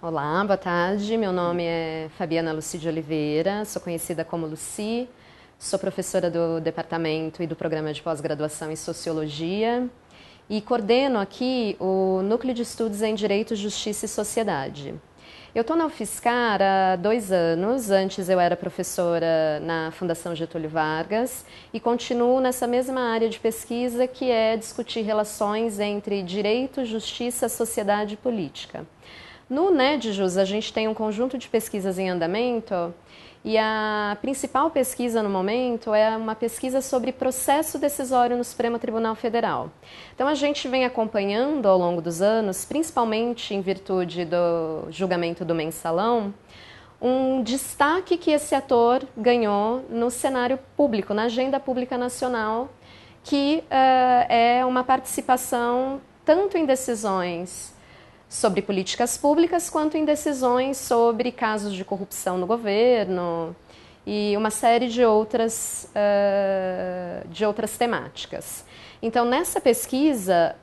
Olá, boa tarde. Meu nome é Fabiana Lucide Oliveira, sou conhecida como Luci, sou professora do departamento e do programa de pós-graduação em Sociologia e coordeno aqui o Núcleo de Estudos em Direito, Justiça e Sociedade. Eu estou na UFSCar há 2 anos, antes eu era professora na Fundação Getúlio Vargas e continuo nessa mesma área de pesquisa que é discutir relações entre direito, justiça, sociedade e política. No NEDJUS, a gente tem um conjunto de pesquisas em andamento e a principal pesquisa no momento é uma pesquisa sobre processo decisório no Supremo Tribunal Federal. Então a gente vem acompanhando ao longo dos anos, principalmente em virtude do julgamento do Mensalão, um destaque que esse ator ganhou no cenário público, na agenda pública nacional, que é uma participação tanto em decisões sobre políticas públicas, quanto em decisões sobre casos de corrupção no governo e uma série de outras temáticas. Então, nessa pesquisa,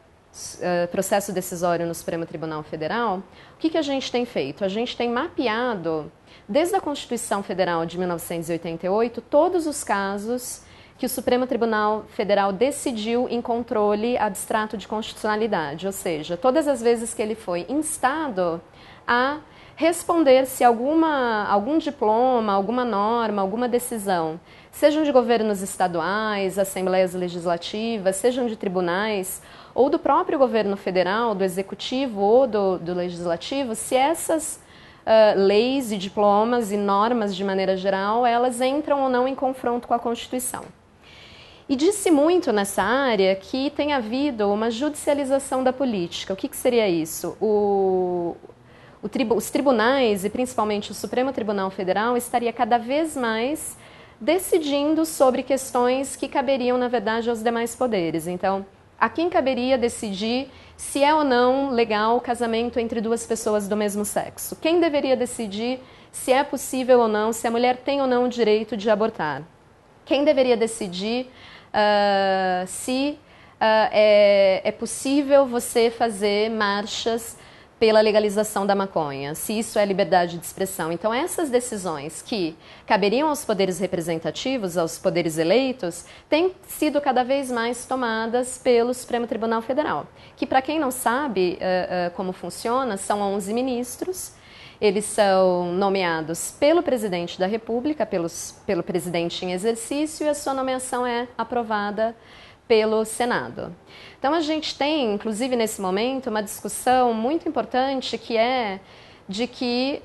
processo decisório no Supremo Tribunal Federal, o que a gente tem feito? A gente tem mapeado, desde a Constituição Federal de 1988, todos os casos que o Supremo Tribunal Federal decidiu em controle abstrato de constitucionalidade, ou seja, todas as vezes que ele foi instado a responder se algum diploma, alguma norma, alguma decisão, sejam de governos estaduais, assembleias legislativas, sejam de tribunais, ou do próprio governo federal, do executivo ou do legislativo, se essas leis e diplomas e normas de maneira geral, elas entram ou não em confronto com a Constituição. E disse muito nessa área que tem havido uma judicialização da política. O que seria isso? Os tribunais, e principalmente o Supremo Tribunal Federal, estaria cada vez mais decidindo sobre questões que caberiam, na verdade, aos demais poderes. Então, a quem caberia decidir se é ou não legal o casamento entre 2 pessoas do mesmo sexo? Quem deveria decidir se é possível ou não, se a mulher tem ou não o direito de abortar? Quem deveria decidir se é possível você fazer marchas pela legalização da maconha, se isso é liberdade de expressão? Então, essas decisões que caberiam aos poderes representativos, aos poderes eleitos, têm sido cada vez mais tomadas pelo Supremo Tribunal Federal, que, para quem não sabe como funciona, são 11 ministros. Eles são nomeados pelo presidente da República, pelo presidente em exercício, e a sua nomeação é aprovada pelo Senado. Então, a gente tem, inclusive nesse momento, uma discussão muito importante que é de que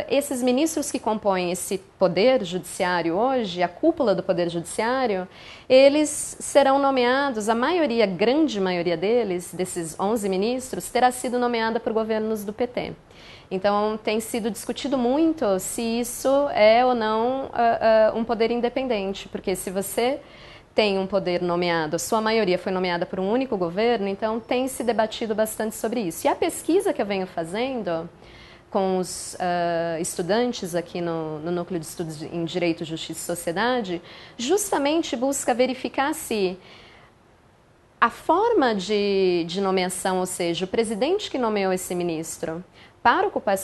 esses ministros que compõem esse poder judiciário hoje, a cúpula do poder judiciário, eles serão nomeados, a maioria, grande maioria deles, desses 11 ministros, terá sido nomeada por governos do PT. Então, tem sido discutido muito se isso é ou não um poder independente, porque se você tem um poder nomeado, a sua maioria foi nomeada por um único governo, então tem se debatido bastante sobre isso. E a pesquisa que eu venho fazendo com os estudantes aqui no Núcleo de Estudos em Direito, Justiça e Sociedade, justamente busca verificar se a forma de nomeação, ou seja, o presidente que nomeou esse ministro para ocupar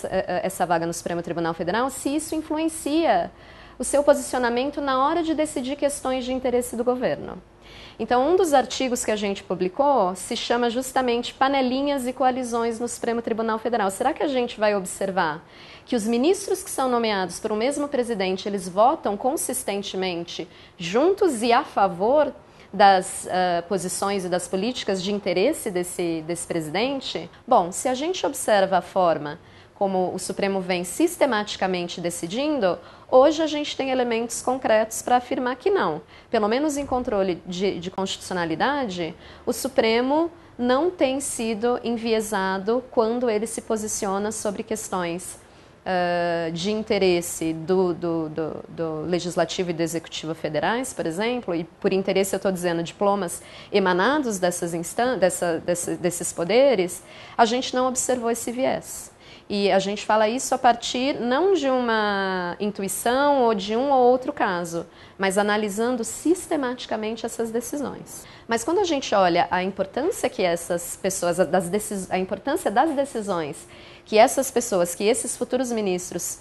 essa vaga no Supremo Tribunal Federal, se isso influencia o seu posicionamento na hora de decidir questões de interesse do governo. Então, um dos artigos que a gente publicou se chama justamente Panelinhas e Coalizões no Supremo Tribunal Federal. Será que a gente vai observar que os ministros que são nomeados por um mesmo presidente, eles votam consistentemente juntos e a favor das posições e das políticas de interesse desse presidente? Bom, se a gente observa a forma como o Supremo vem sistematicamente decidindo, hoje a gente tem elementos concretos para afirmar que não. Pelo menos em controle de constitucionalidade, o Supremo não tem sido enviesado quando ele se posiciona sobre questões de interesse do Legislativo e do Executivo federais, por exemplo, e por interesse eu estou dizendo diplomas emanados desses poderes, a gente não observou esse viés. E a gente fala isso a partir não de uma intuição ou de um ou outro caso, mas analisando sistematicamente essas decisões. Mas quando a gente olha a importância que essas pessoas, a importância das decisões que essas pessoas, que esses futuros ministros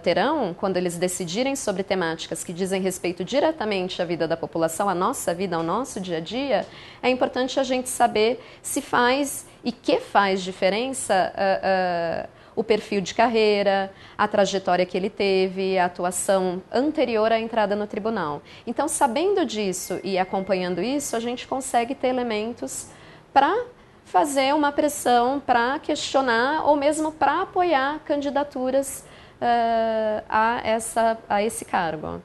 terão quando eles decidirem sobre temáticas que dizem respeito diretamente à vida da população, à nossa vida, ao nosso dia a dia, é importante a gente saber se faz e que faz diferença o perfil de carreira, a trajetória que ele teve, a atuação anterior à entrada no tribunal. Então, sabendo disso e acompanhando isso, a gente consegue ter elementos para fazer uma pressão, para questionar ou mesmo para apoiar candidaturas a esse cargo.